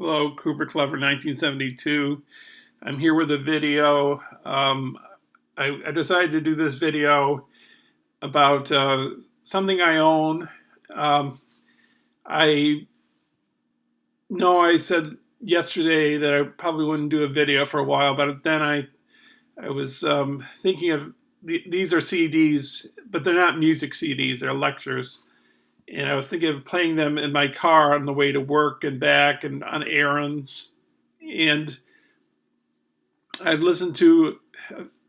Hello, Cooper Clever 1972. I'm here with a video. I decided to do this video about something I own. I know I said yesterday that I probably wouldn't do a video for a while, but then I was thinking of these are CDs, but they're not music CDs, they're lectures. And I was thinking of playing them in my car on the way to work and back and on errands. And I've listened to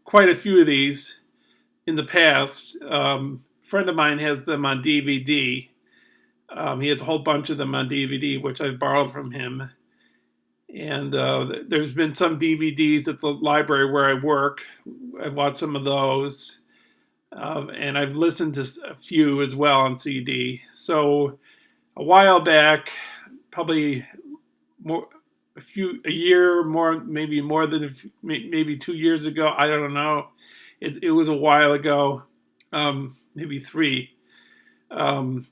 quite a few of these in the past. A friend of mine has them on DVD. He has a whole bunch of them on DVD, which I've borrowed from him. And there's been some DVDs at the library where I work. I've watched some of those. And I've listened to a few as well on CD. So a while back, probably a year more, maybe more than maybe 2 years ago. I don't know. It was a while ago, maybe three. The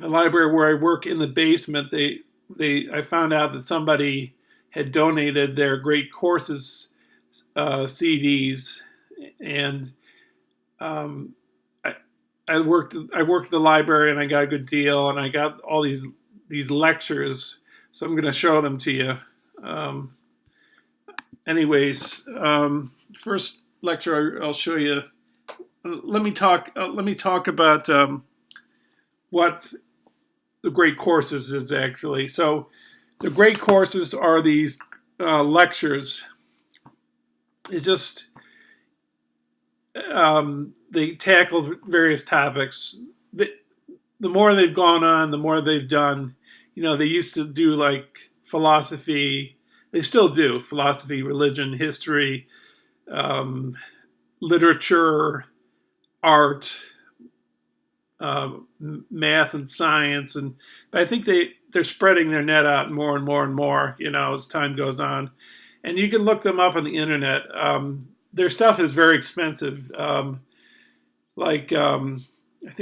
library where I work in the basement, I found out that somebody had donated their Great Courses CDs, and I worked at the library and I got a good deal, and I got all these lectures, so I'm going to show them to you. Anyways, first lecture I'll show you. Let me talk about what the Great Courses is actually. So the Great Courses are these lectures. It's just they tackle various topics. The more they've gone on, the more they've done. You know, they used to do like philosophy. They still do philosophy, religion, history, literature, art, math, and science. But I think they're spreading their net out more and more and more. You know, as time goes on, and you can look them up on the internet. Their stuff is very expensive. I think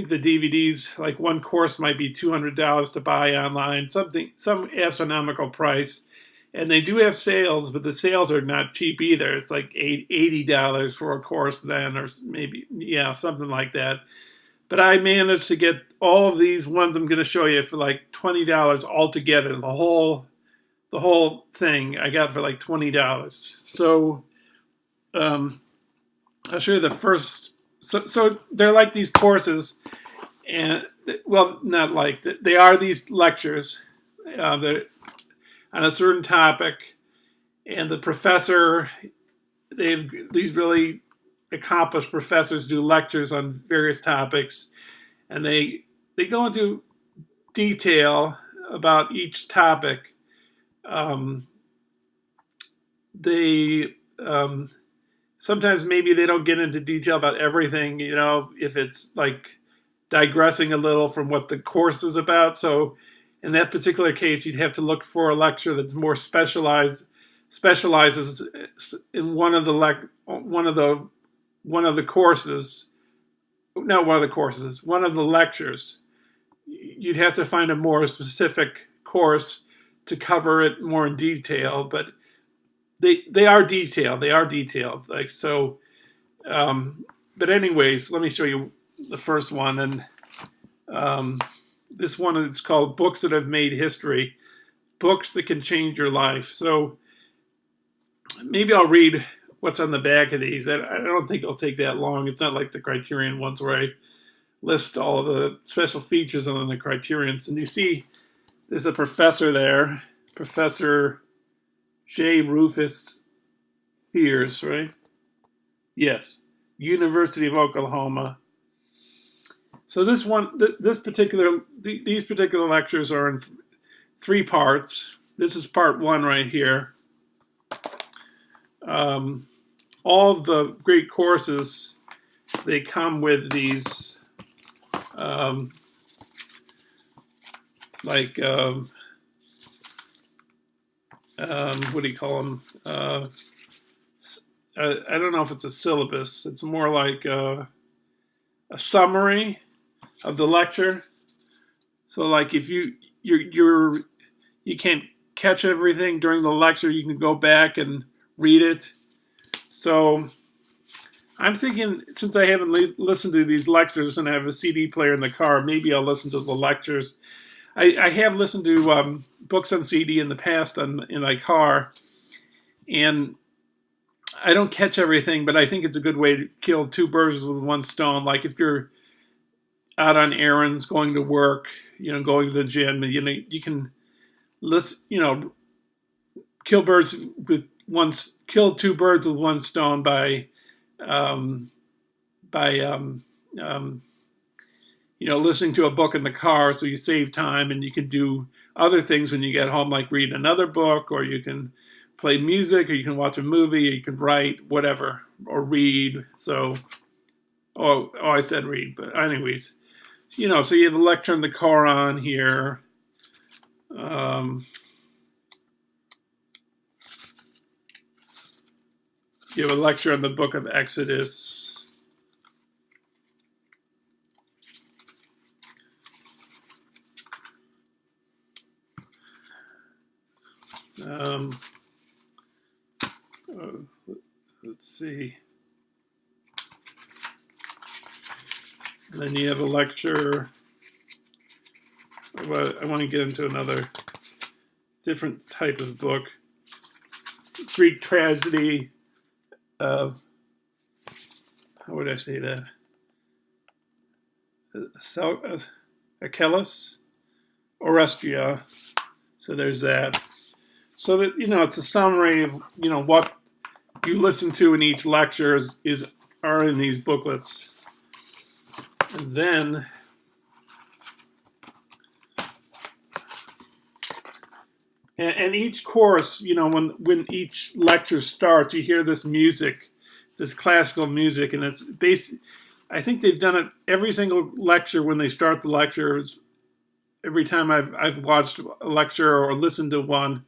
the DVDs, like one course might be $200 to buy online, some astronomical price. And they do have sales, but the sales are not cheap either. It's like $80 for a course then, or maybe, yeah, something like that. But I managed to get all of these ones I'm going to show you for like $20 altogether. The whole thing I got for like $20. So I'll show you the first. So they're like these courses, and well, not like they are these lectures that on a certain topic, and the professor, these really accomplished professors do lectures on various topics, and they go into detail about each topic. Sometimes maybe they don't get into detail about everything, you know, if it's like digressing a little from what the course is about. So in that particular case, you'd have to look for a lecture that's more specializes in one of the lectures. You'd have to find a more specific course to cover it more in detail, but they are detailed. Like so. But anyways, let me show you the first one, and this one is called "Books That Have Made History," books that can change your life. So maybe I'll read what's on the back of these. I don't think it'll take that long. It's not like the Criterion ones where I list all of the special features on the Criterions. And you see, there's a professor there, Professor J. Rufus Fears, right? Yes, University of Oklahoma. So these particular lectures are in three parts. This is part one right here. All of the Great Courses, they come with these what do you call them? I don't know if it's a syllabus. It's more like a summary of the lecture. So like if you can't catch everything during the lecture, you can go back and read it. So I'm thinking, since I haven't listened to these lectures and I have a CD player in the car, maybe I'll listen to the lectures. I have listened to books on CD in the past in my car, and I don't catch everything, but I think it's a good way to kill two birds with one stone. Like if you're out on errands, going to work, going to the gym, you can listen, kill two birds with one stone by listening to a book in the car, so you save time and you can do other things when you get home, like read another book, or you can play music, or you can watch a movie, or you can write, whatever, or read. So, I said read, but anyways, so you have a lecture in the car on here. You have a lecture on the book of Exodus. Let's see. And then you have a lecture. I want to get into another different type of book. Greek tragedy. How would I say that? Achilles, Orestia. So there's that. So that it's a summary of what you listen to in each lecture are in these booklets. And then and each course, when each lecture starts, you hear this music, this classical music, and it's I think they've done it every single lecture when they start the lectures. Every time I've watched a lecture or listened to one,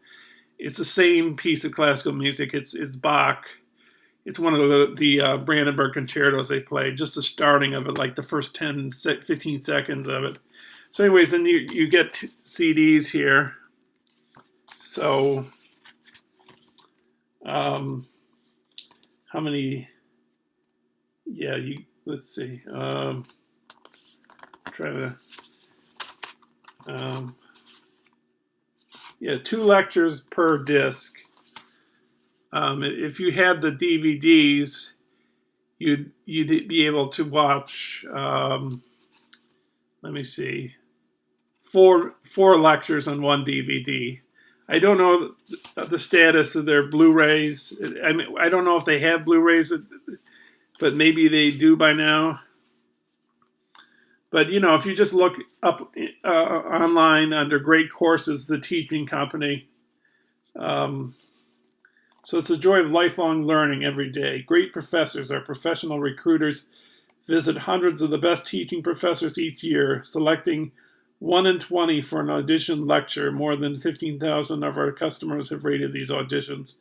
it's the same piece of classical music. It's Bach. It's one of the Brandenburg concertos they play, just the starting of it, like the first 10, 15 seconds of it. So anyways, then you get CDs here. So how many? Yeah, let's see. Try to. 2 lectures per disc. If you had the DVDs, you'd be able to watch. Let me see, 4 lectures on one DVD. I don't know the status of their Blu-rays. I mean, I don't know if they have Blu-rays, but maybe they do by now. But if you just look up online under Great Courses, the teaching company. So it's the joy of lifelong learning every day. Great professors, our professional recruiters, visit hundreds of the best teaching professors each year, selecting 1 in 20 for an audition lecture. More than 15,000 of our customers have rated these auditions.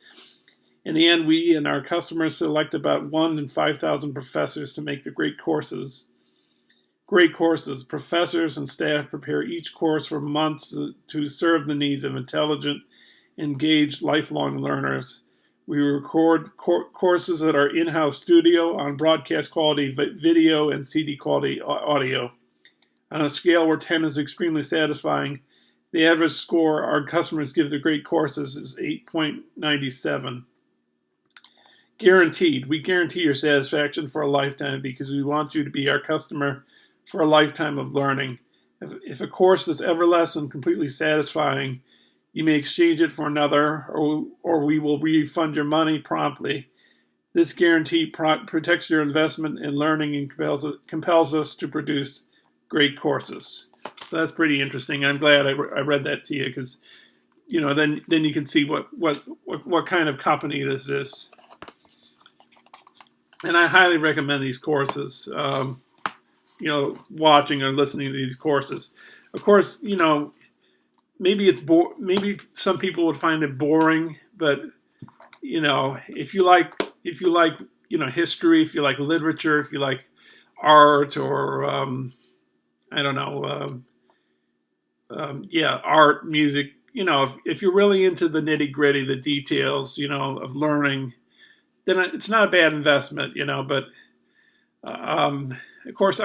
In the end, we and our customers select about 1 in 5,000 professors to make the great courses. Great courses. Professors and staff prepare each course for months to serve the needs of intelligent, engaged, lifelong learners. We record courses at our in-house studio on broadcast quality video and CD quality audio. On a scale where 10 is extremely satisfying, the average score our customers give the great courses is 8.97. Guaranteed. We guarantee your satisfaction for a lifetime because we want you to be our customer for a lifetime of learning. If a course is ever less than completely satisfying, you may exchange it for another, or we will refund your money promptly. This guarantee protects your investment in learning and compels us to produce great courses. So that's pretty interesting. I'm glad I read that to you because, then you can see what kind of company this is. And I highly recommend these courses. Watching or listening to these courses. Of course, maybe maybe some people would find it boring, but if you like history, if you like literature, if you like art, or art, music, if you're really into the nitty gritty, the details, of learning, then it's not a bad investment, but of course,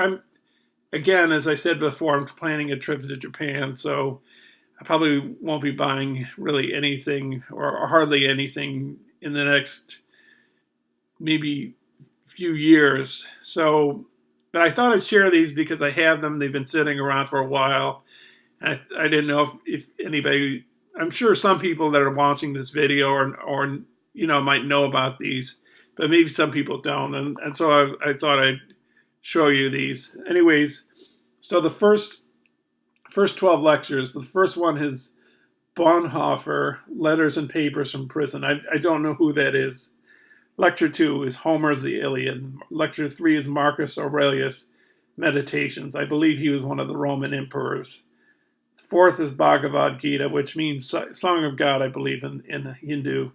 again, as I said before, I'm planning a trip to Japan, so I probably won't be buying really anything or hardly anything in the next maybe few years. So, but I thought I'd share these because I have them. They've been sitting around for a while. I didn't know if anybody, I'm sure some people that are watching this video or might know about these, but maybe some people don't. And so I thought I'd show you these. Anyways, so the first 12 lectures, the first one is Bonhoeffer, Letters and Papers from Prison. I don't know who that is. Lecture 2 is Homer's The Iliad. Lecture 3 is Marcus Aurelius, Meditations. I believe he was one of the Roman emperors. Fourth is Bhagavad Gita, which means Song of God, I believe, in Hindu.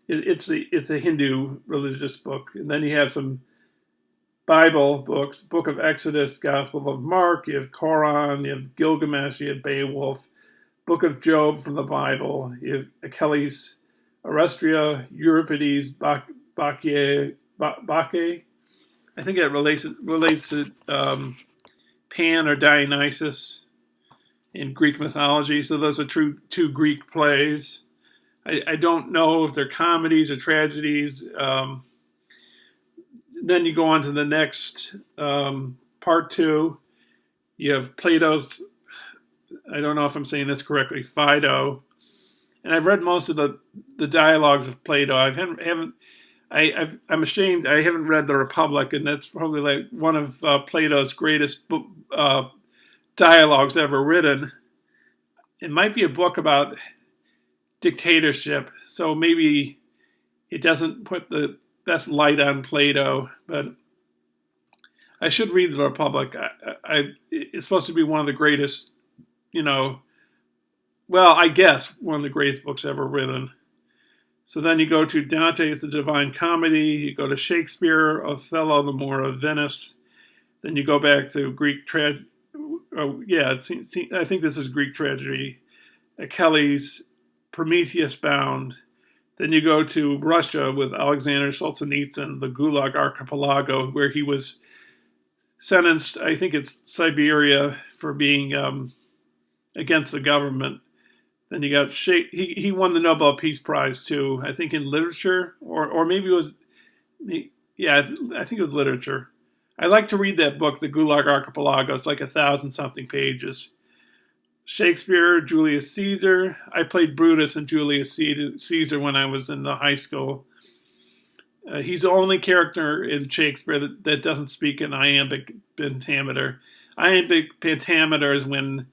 It's a Hindu religious book. And then you have some Bible books, Book of Exodus, Gospel of Mark, you have Quran, you have Gilgamesh, you have Beowulf, Book of Job from the Bible, you have Achilles, Orestria, Euripides, Bacchae. I think that relates to Pan or Dionysus in Greek mythology. So those are two Greek plays. I don't know if they're comedies or tragedies. Then you go on to the next part 2. You have Plato's, I don't know if I'm saying this correctly, Phaedo. And I've read most of the dialogues of Plato. I'm ashamed I haven't read The Republic, and that's probably like one of Plato's greatest dialogues ever written. It might be a book about dictatorship, so maybe it doesn't put the best light on Plato, but I should read The Republic. It's supposed to be one of the greatest, I guess one of the greatest books ever written. So then you go to Dante's The Divine Comedy, you go to Shakespeare, Othello, The Moor of Venice, then you go back to Greek tragedy. I think this is Greek tragedy. Achilles, Prometheus Bound. Then you go to Russia with Alexander Solzhenitsyn, the Gulag Archipelago, where he was sentenced, I think it's Siberia, for being against the government. Then you got he won the Nobel Peace Prize too, I think in literature, or maybe it was, I think it was literature. I like to read that book, The Gulag Archipelago. It's like 1,000-something pages. Shakespeare, Julius Caesar. I played Brutus and Julius Caesar when I was in the high school. He's the only character in Shakespeare that doesn't speak in iambic pentameter. Iambic pentameter is when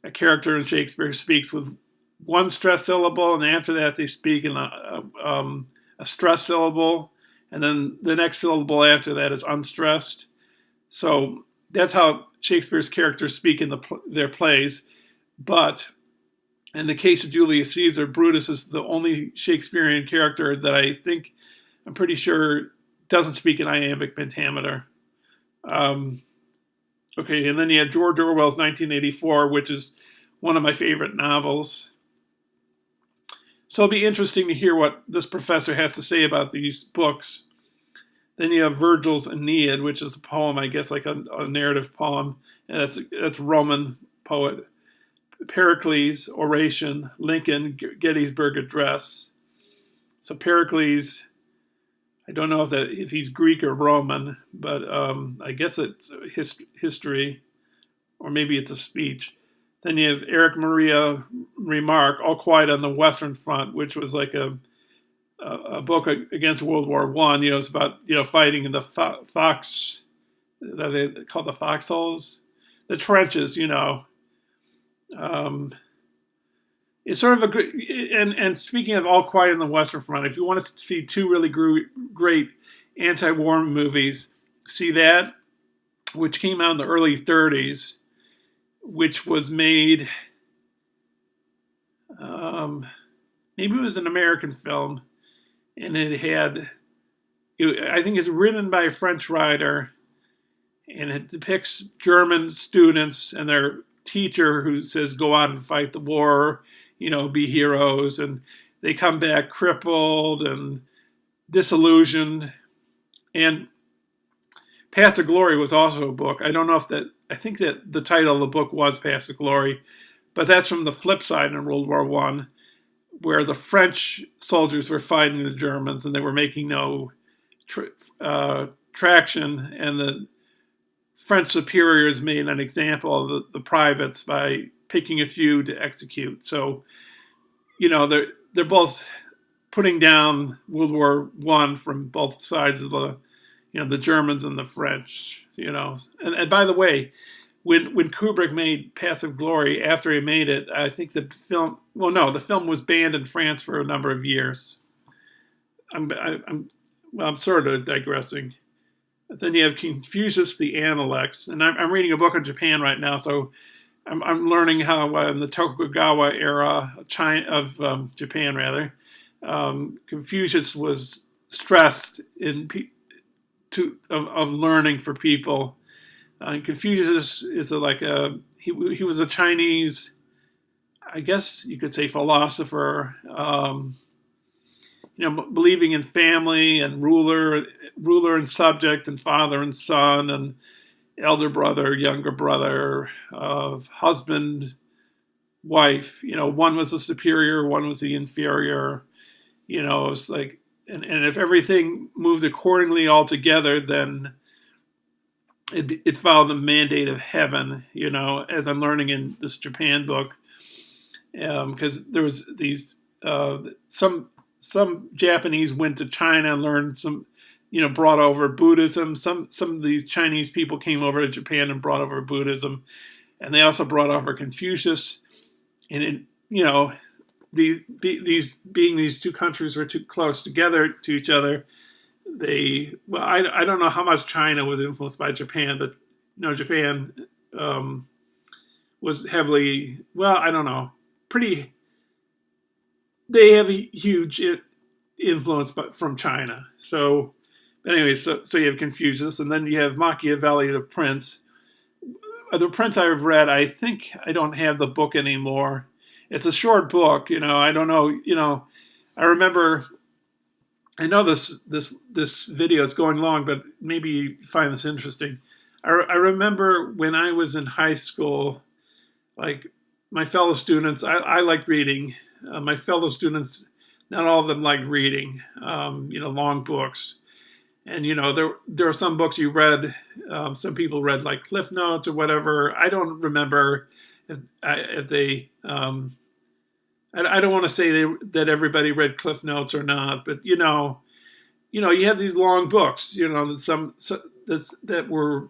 a character in Shakespeare speaks with one stress syllable, and after that they speak in a stress syllable, and then the next syllable after that is unstressed. So that's how Shakespeare's characters speak in their plays. But in the case of Julius Caesar, Brutus is the only Shakespearean character that I'm pretty sure doesn't speak in iambic pentameter. Okay, and then you had George Orwell's 1984, which is one of my favorite novels. So it'll be interesting to hear what this professor has to say about these books. Then you have Virgil's Aeneid, which is a poem, I guess, like a narrative poem. And that's Roman poet. Pericles, Oration, Lincoln, Gettysburg Address. So Pericles, I don't know if he's Greek or Roman, but I guess it's history, or maybe it's a speech. Then you have Erich Maria Remarque, All Quiet on the Western Front, which was like a book against World War I. It's about fighting in the fox, that they call the foxholes, the trenches. It's sort of a good, and speaking of All Quiet on the Western Front, if you want to see two really great anti-war movies, see that, which came out in the early 30s, which was made, maybe it was an American film, and I think it's written by a French writer, and it depicts German students and their teacher who says go out and fight the war, be heroes, and they come back crippled and disillusioned. And Path to Glory was also a book. I don't know if that, I think that the title of the book was Path to Glory, but that's from the flip side in World War I, where the French soldiers were fighting the Germans and they were making no traction, and the French superiors made an example of the privates by picking a few to execute. So, they're both putting down World War I from both sides of the Germans and the French. And by the way, when Kubrick made Path to Glory, after he made it, I think the film was banned in France for a number of years. I'm sort of digressing. But then you have Confucius the Analects, and I'm reading a book on Japan right now, so I'm learning how in the Tokugawa era of Japan, rather, Confucius was stressed of learning for people. Confucius is he was a Chinese, I guess you could say, philosopher. Believing in family and ruler and subject, and father and son, and elder brother, younger brother, husband, wife. One was the superior, one was the inferior. It's like, and if everything moved accordingly altogether, then it followed the mandate of heaven. As I'm learning in this Japan book, because there was these some Japanese went to China and learned brought over Buddhism. Some of these Chinese people came over to Japan and brought over Buddhism, and they also brought over Confucius. And these two countries were too close together to each other. I don't know how much China was influenced by Japan, but Japan was heavily, I don't know, pretty. They have a huge influence from China. So, anyway, so you have Confucius, and then you have Machiavelli, the Prince. The Prince I've read, I think I don't have the book anymore. It's a short book, I don't know, I remember, I know this video is going long, but maybe you find this interesting. I remember when I was in high school, like my fellow students, I liked reading. My fellow students, not all of them liked reading, long books. And, there are some books you read, some people read like Cliff Notes or whatever. I don't remember if they, I don't want to say that everybody read Cliff Notes or not, but, you had these long books, that were,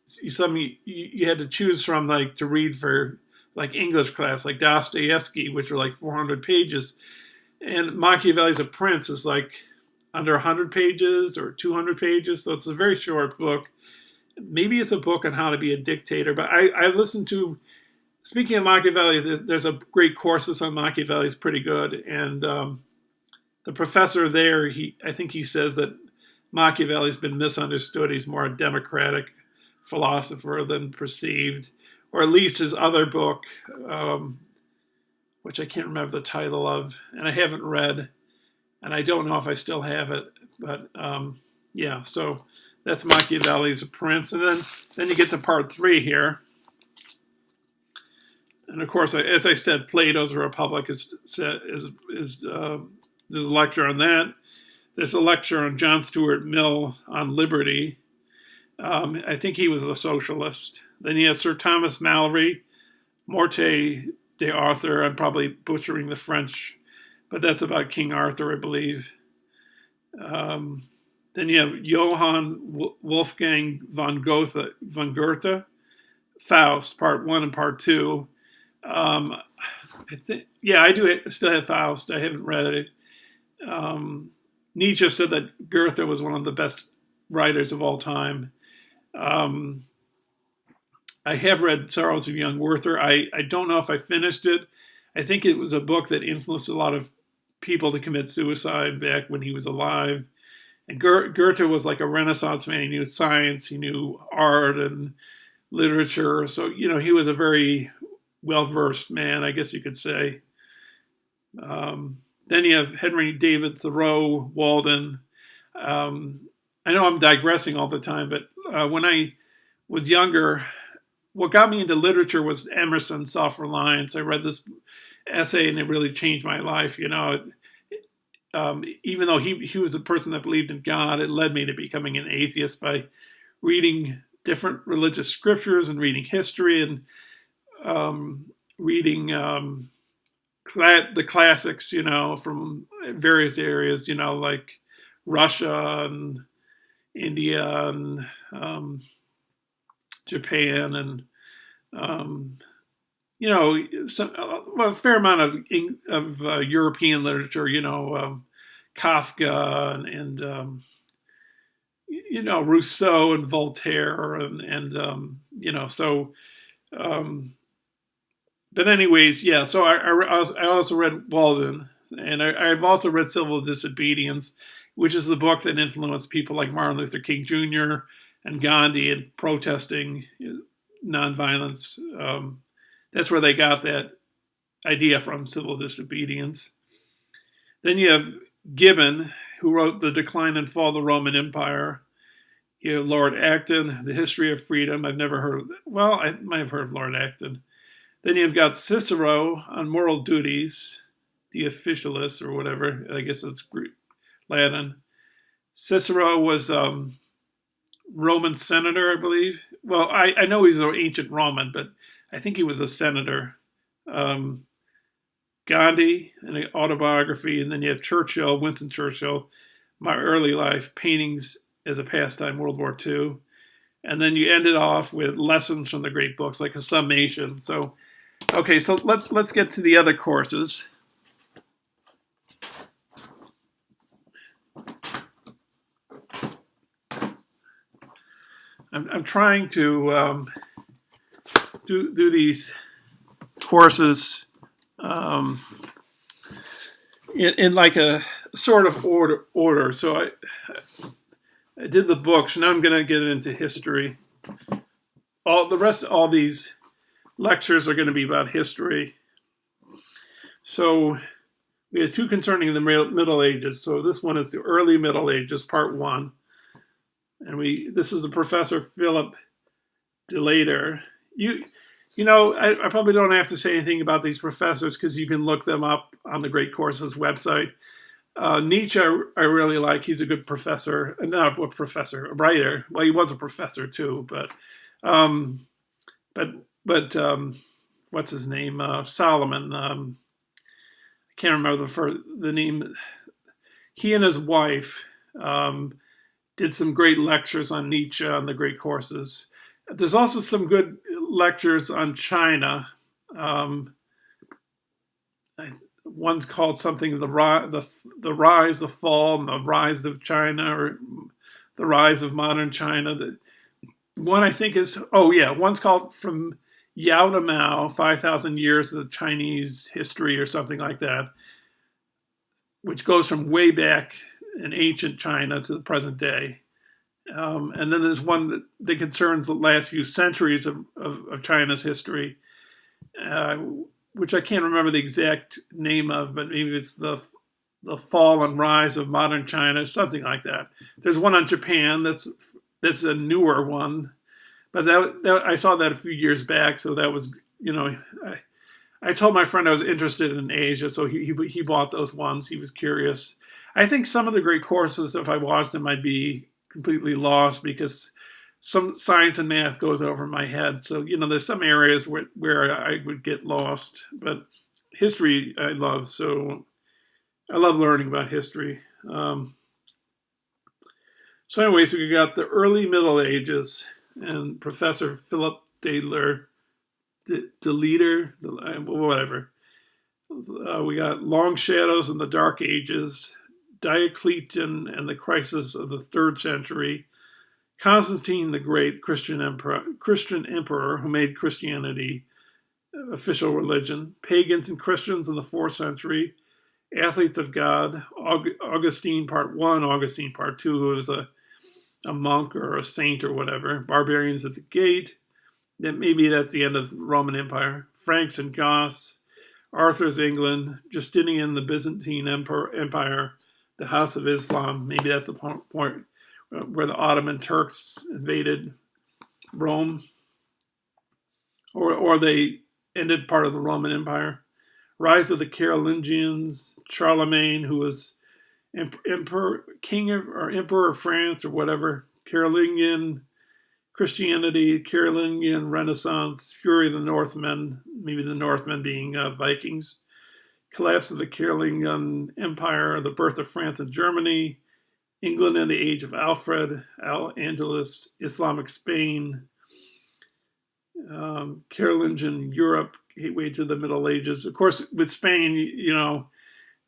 some you had to choose from, like, to read for, like, English class, like Dostoevsky, which were like 400 pages. And Machiavelli's A Prince is like under 100 pages or 200 pages. So it's a very short book. Maybe it's a book on how to be a dictator. But I listened to, speaking of Machiavelli, there's a great courses on Machiavelli. It's pretty good. And the professor there, I think he says that Machiavelli's been misunderstood. He's more a democratic philosopher than perceived. Or at least his other book, which I can't remember the title of, and I haven't read, and I don't know if I still have it, but so that's Machiavelli's A Prince. And then you get to part 3 here. And of course, as I said, Plato's Republic there's a lecture on that. There's a lecture on John Stuart Mill on liberty. I think he was a socialist. Then you have Sir Thomas Malory, Morte d'Arthur. I'm probably butchering the French, but that's about King Arthur, I believe. Then you have Johann Wolfgang von Goethe, Faust, Part 1 and Part 2. I think, I do still have Faust. I haven't read it. Nietzsche said that Goethe was one of the best writers of all time. I have read Sorrows of Young Werther. I don't know if I finished it. I think it was a book that influenced a lot of people to commit suicide back when he was alive. And Goethe was like a Renaissance man. He knew science, he knew art and literature. So, he was a very well-versed man, I guess you could say. Then you have Henry David Thoreau, Walden. I know I'm digressing all the time, but when I was younger, what got me into literature was Emerson's Self-Reliance. I read this essay and it really changed my life. Even though he was a person that believed in God, it led me to becoming an atheist by reading different religious scriptures and reading history and reading the classics, from various areas, like Russia and India and Japan and a fair amount of European literature, Kafka and Rousseau and Voltaire um, but anyways, yeah. So I also read Walden, and I've also read Civil Disobedience, which is the book that influenced people like Martin Luther King Jr. and Gandhi in protesting nonviolence. That's where they got that idea from, Civil Disobedience. Then you have Gibbon, who wrote The Decline and Fall of the Roman Empire. You have Lord Acton, The History of Freedom. I've never heard of it. Well, I might have heard of Lord Acton. Then you've got Cicero on moral duties, the Officialist or whatever. I guess it's Greek, Latin. Cicero was Roman senator, I believe. Well, I know he's an ancient Roman, but I think he was a senator. Gandhi, an autobiography, and then you have Churchill, Winston Churchill, My Early Life, Paintings as a Pastime, World War II. And then you end it off with lessons from the great books, like a summation. So, okay, so let's get to the other courses. I'm trying to do these courses in like a sort of order. So I did the books. Now I'm going to get into history. All these lectures are going to be about history. So we have two concerning the Middle Ages. So this one is the early Middle Ages, part 1. And this is a Professor Philip Delader. I probably don't have to say anything about these professors because you can look them up on the Great Courses website. Nietzsche, I really like. He's a good professor. Not a professor, a writer. Well, he was a professor too, but what's his name? Solomon. I can't remember the name. He and his wife did some great lectures on Nietzsche on the Great Courses. There's also some good lectures on China. One's called something the rise, the fall, and the rise of China, or the rise of modern China. One I think is one's called From Yao to Mao, 5,000 Years of Chinese History, or something like that, which goes from way back in ancient China to the present day. And then there's one that concerns the last few centuries of China's history, which I can't remember the exact name of, but maybe it's the fall and rise of modern China, something like that. There's one on Japan that's a newer one, but that I saw that a few years back, so that was, I told my friend I was interested in Asia, so he bought those ones. He was curious. I think some of the Great Courses, if I watched them, I'd be completely lost because some science and math goes over my head. So, there's some areas where I would get lost. But history I love, so I love learning about history. So anyways, we got the early Middle Ages and Professor Philip Delader, whatever. We got Long Shadows in the Dark Ages, Diocletian and the Crisis of the 3rd Century, Constantine the Great, Christian emperor who made Christianity official religion, Pagans and Christians in the 4th Century, Athletes of God, Augustine Part 1, Augustine Part 2, who was a monk or a saint or whatever, Barbarians at the Gate, maybe that's the end of the Roman Empire, Franks and Goths, Arthur's England, Justinian, the Byzantine Empire, the House of Islam. Maybe that's the point where the Ottoman Turks invaded Rome, or they ended part of the Roman Empire. Rise of the Carolingians, Charlemagne, who was emperor of France or whatever, Carolingian Christianity, Carolingian Renaissance, fury of the Northmen, maybe the Northmen being Vikings, collapse of the Carolingian Empire, the birth of France and Germany, England and the age of Alfred, Al-Andalus, Islamic Spain, Carolingian Europe, gateway to the Middle Ages. Of course, with Spain,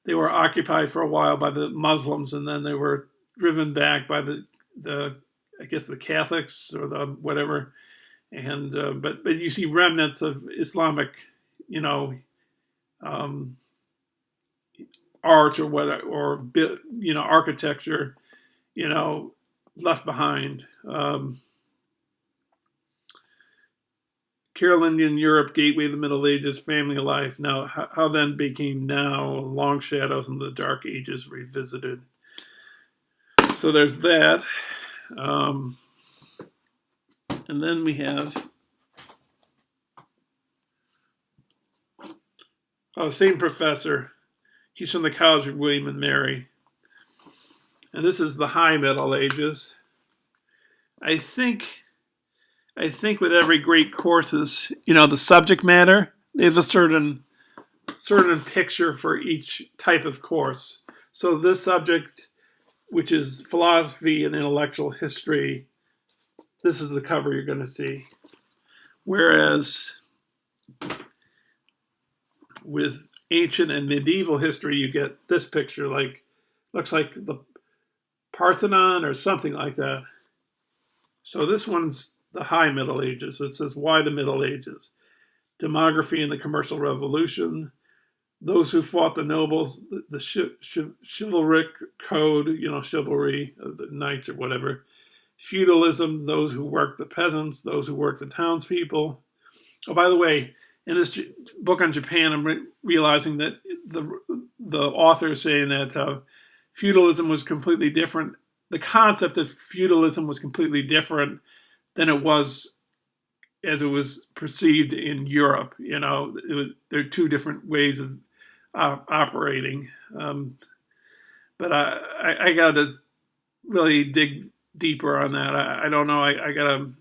they were occupied for a while by the Muslims, and then they were driven back by the I guess the Catholics or the whatever. And but you see remnants of Islamic, art or what, or architecture, left behind. Carolingian Europe, gateway to the Middle Ages, family life. Now, how then became now long shadows in the Dark Ages revisited. So there's that. And then we have same professor. He's from the College of William and Mary. And this is the High Middle Ages. I think with every great courses, the subject matter, they have a certain picture for each type of course. So this subject, which is philosophy and intellectual history, this is the cover you're going to see. Whereas with ancient and medieval history, you get this picture, looks like the Parthenon or something like that. So this one's the High Middle Ages. It says, why the Middle Ages? Demography and the Commercial Revolution, those who fought the nobles, the chivalric code, chivalry of the knights or whatever, feudalism, those who worked the peasants, those who worked the townspeople. Oh, by the way, in this book on Japan, I'm realizing that the author is saying that feudalism was completely different. The concept of feudalism was completely different than it was as it was perceived in Europe. There are two different ways of operating. But I got to really dig deeper on that. I don't know. I got to.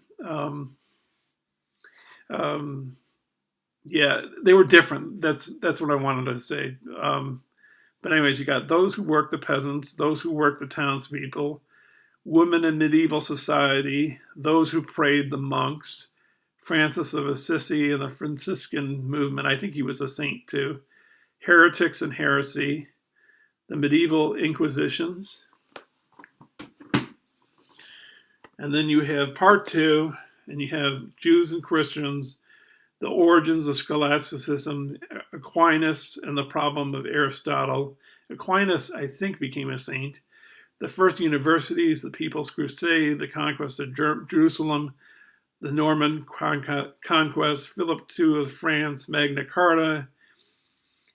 Yeah, they were different. That's what I wanted to say. But anyways, you got those who worked the peasants, those who worked the townspeople, women in medieval society, those who prayed the monks, Francis of Assisi and the Franciscan movement. I think he was a saint too. Heretics and heresy, the medieval inquisitions. And then you have part 2, and you have Jews and Christians, the origins of scholasticism, Aquinas, and the problem of Aristotle. Aquinas, I think, became a saint. The first universities, the People's Crusade, the conquest of Jerusalem, the Norman conquest, Philip II of France, Magna Carta,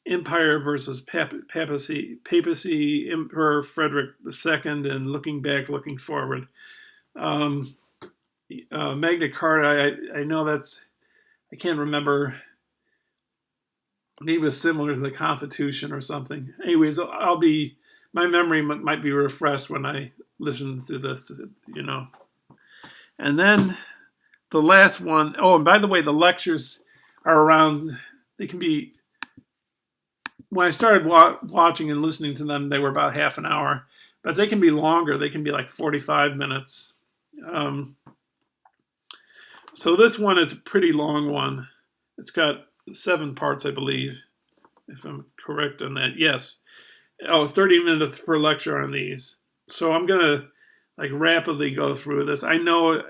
Empire versus papacy, Emperor Frederick II, and looking back, looking forward. Magna Carta, I know that's, I can't remember, maybe it was similar to the Constitution or something. Anyways, my memory might be refreshed when I listen to this, And then the last one, and by the way, the lectures are around, they can be, when I started watching and listening to them, they were about half an hour, but they can be longer. They can be like 45 minutes. So this one is a pretty long one. It's got 7 parts, I believe, if I'm correct on that. Yes. 30 minutes per lecture on these. So I'm going to rapidly go through this. I know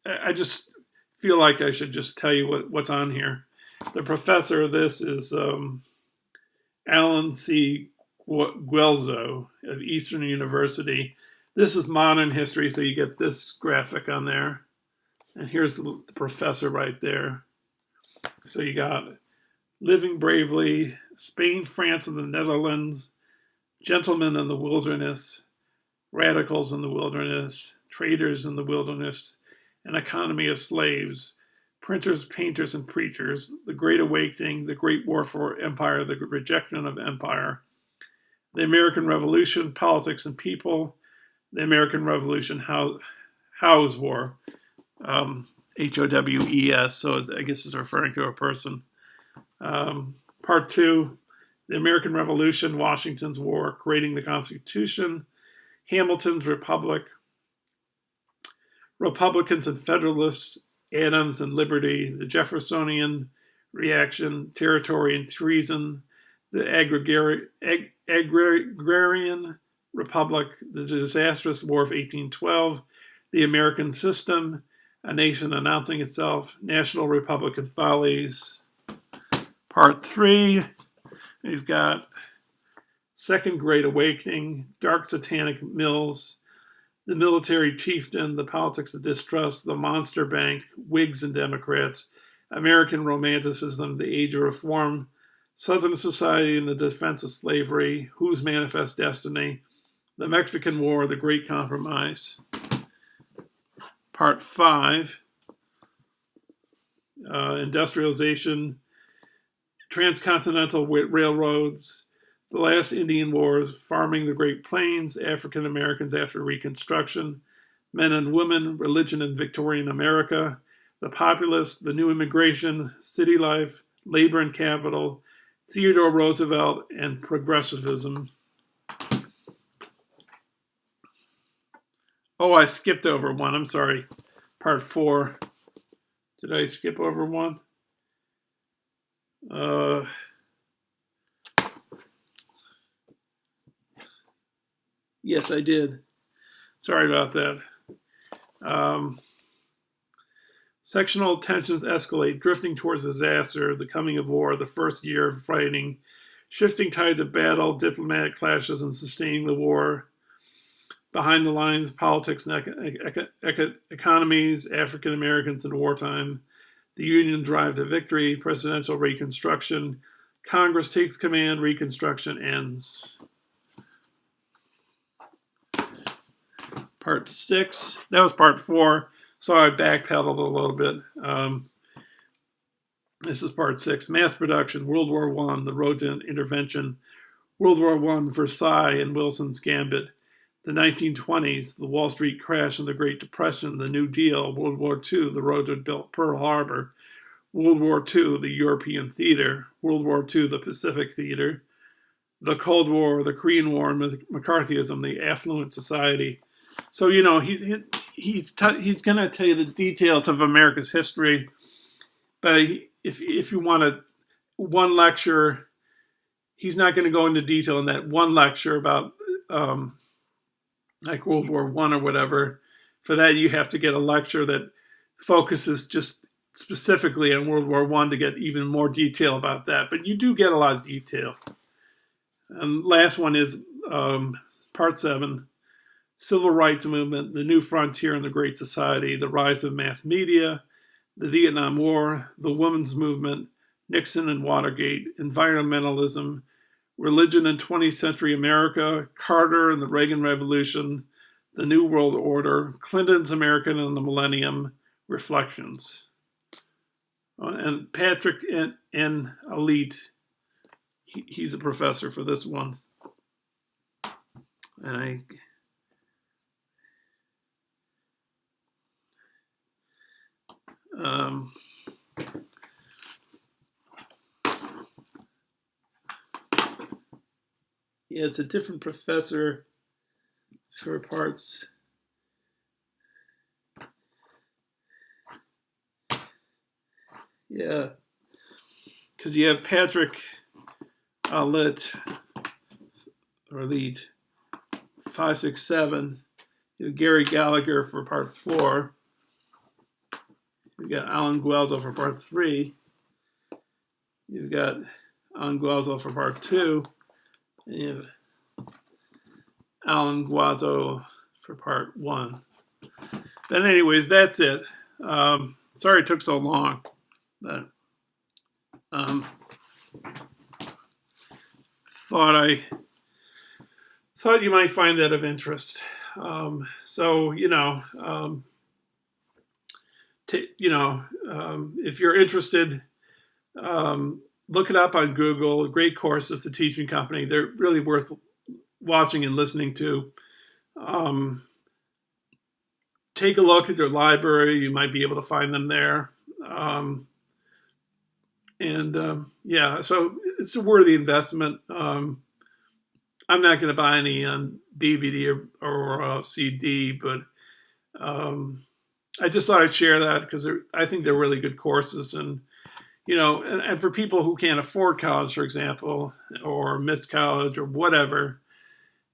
I just feel like I should just tell you what's on here. The professor of this is Alan C. Guelzo of Eastern University. This is modern history, so you get this graphic on there. And here's the professor right there. So you got Living Bravely, Spain, France, and the Netherlands, Gentlemen in the Wilderness, Radicals in the Wilderness, Traders in the Wilderness, An Economy of Slaves, Printers, Painters, and Preachers, The Great Awakening, The Great War for Empire, The Rejection of Empire, The American Revolution, Politics and People, The American Revolution, Howes War, Howes, so I guess it's referring to a person. Part 2, The American Revolution, Washington's War, Creating the Constitution, Hamilton's Republic, Republicans and Federalists, Adams and Liberty, the Jeffersonian Reaction, Territory and Treason, the Agrarian Republic, the Disastrous War of 1812, the American System, A Nation Announcing Itself, National Republican Follies. Part 3, we've got Second Great Awakening, Dark Satanic Mills, The Military Chieftain, The Politics of Distrust, The Monster Bank, Whigs and Democrats, American Romanticism, The Age of Reform, Southern Society and the Defense of Slavery, Whose Manifest Destiny, The Mexican War, The Great Compromise. Part 5, Industrialization, Transcontinental Railroads, The Last Indian Wars, Farming the Great Plains, African Americans after Reconstruction, Men and Women, Religion in Victorian America, The Populist, The New Immigration, City Life, Labor and Capital, Theodore Roosevelt, and Progressivism. Oh, I skipped over one. I'm sorry. Part 4. Did I skip over one? Yes, I did. Sorry about that. Sectional tensions escalate, drifting towards disaster, the coming of war, the first year of fighting, shifting tides of battle, diplomatic clashes, and sustaining the war. Behind the lines, politics and economies, African Americans in wartime, the Union drive to victory, presidential reconstruction, Congress takes command, reconstruction ends. Part 6, that was part 4, so I backpedaled a little bit. This is part 6, mass production, World War I, the road to intervention, World War I, Versailles and Wilson's Gambit, the 1920s, the Wall Street crash and the Great Depression, the New Deal, World War II, the road to Pearl Harbor, World War II, the European theater, World War II, the Pacific theater, the Cold War, the Korean War, McCarthyism, the affluent society. So, you know, he's going to tell you the details of America's history, but if you want one lecture, he's not going to go into detail in that one lecture about like World War I or whatever. For that, you have to get a lecture that focuses just specifically on World War I to get even more detail about that. But you do get a lot of detail. And last one is part 7, Civil Rights Movement, the New Frontier and the Great Society, the Rise of Mass Media, the Vietnam War, the Women's Movement, Nixon and Watergate, Environmentalism, Religion in 20th Century America, Carter and the Reagan Revolution, the New World Order, Clinton's America and the Millennium, Reflections. And Patrick N. Elite, he's a professor for this one. And yeah, it's a different professor for parts. Yeah, because you have Patrick Elite, 567. You have Gary Gallagher for part 4. You've got Alan Guelzo for part 3. You've got Alan Guelzo for part 2. And you have Alan Guelzo for part 1. But anyways, that's it. Sorry it took so long. But thought you might find that of interest. So if you're interested, look it up on Google. Great courses, The Teaching Company. They're really worth watching and listening to. Take a look at your library. You might be able to find them there. So it's a worthy investment. I'm not going to buy any on DVD or CD, but I just thought I'd share that because I think they're really good courses. And and for people who can't afford college, for example, or missed college or whatever,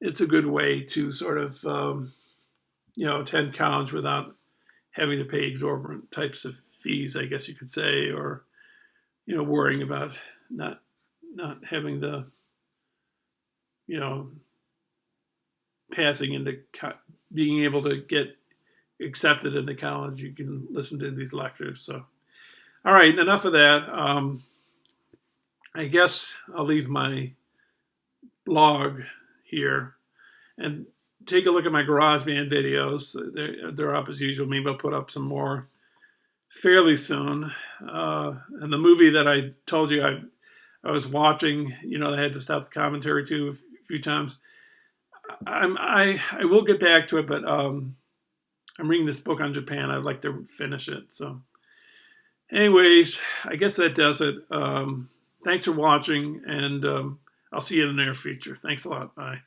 it's a good way to sort of attend college without having to pay exorbitant types of fees, I guess you could say, or worrying about not having the passing into being able to get accepted into college. You can listen to these lectures. So, all right, enough of that. I guess I'll leave my blog here and take a look at my GarageBand videos. They're up as usual. Maybe I'll put up some more fairly soon. And the movie that I told you I was watching, I had to stop the commentary to a few times. I will get back to it, but I'm reading this book on Japan. I'd like to finish it. So anyways, I guess that does it. Thanks for watching, and I'll see you in the near future. Thanks a lot. Bye.